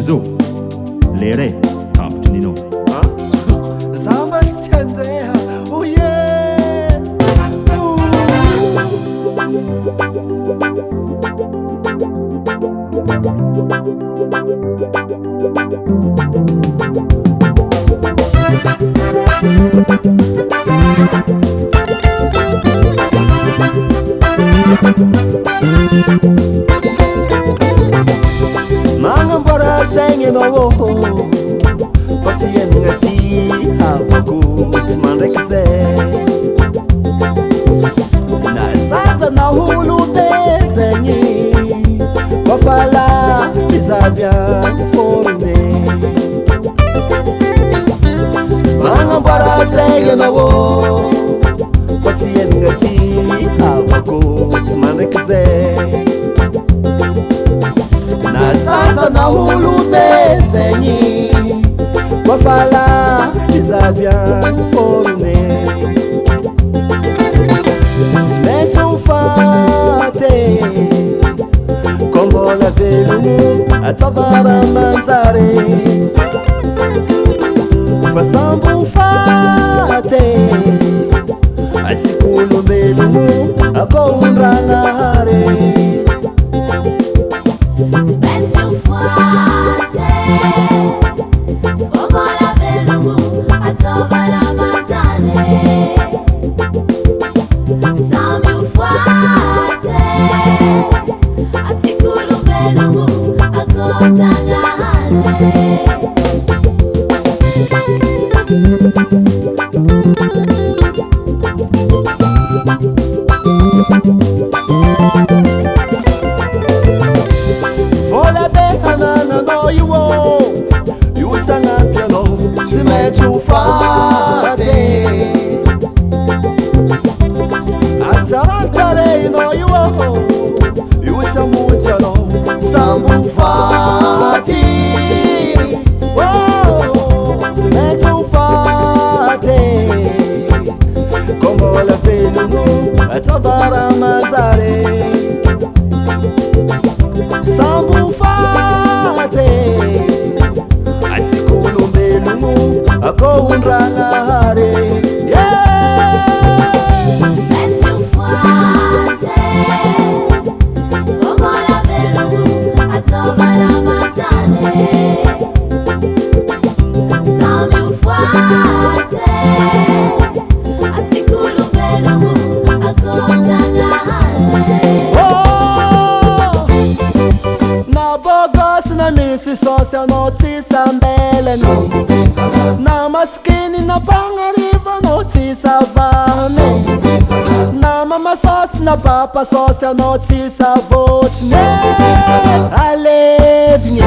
JOJO Galany tapitry ninao. Za mba tsy tia andeha, oh yeah. Mangamboara saigny anao fa fiainagna ty havako tsy mandraiky zay. Na zaza na olobe zegny kofa lavy zavy agny forone. Mangamboara saigny anao fa fiainagna ty havako tsy mandraiky zay. Na zaza na olobe zegny kofa lavy zavy agny forone. Tsy maintsy ho faty koa mbola velogno ataova raha manjary. Fa samby ho faty atsika olombelogno akohon-dragnahary. Vola be hanananao io tsagnampy anao tsy maintsy ho faty. Atsarantarehinao io tsamonjy anao samby ho faty. Tsy maintsy ho faty koa mbola velogno ataova raha manjary. Samby ho faty atsika olombelogno akohon-dragnahary. Misy sosy anao tsy sambelany, na maskiny na pagnarivo anao tsy savany, na mama sosy na papa sosy anao tsy savotriny. Alevigny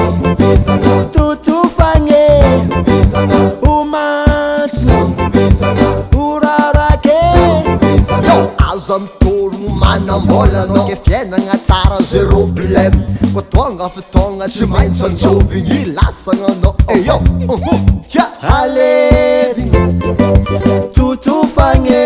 tutufagny ho mantsy ho rarake. Aza mitoro manambola anao ke fiainagna tsara zero problème. Koa tonga fotoagna tsy maintsy anjovigny lasagna anao. Eyo Alevigny tutufagny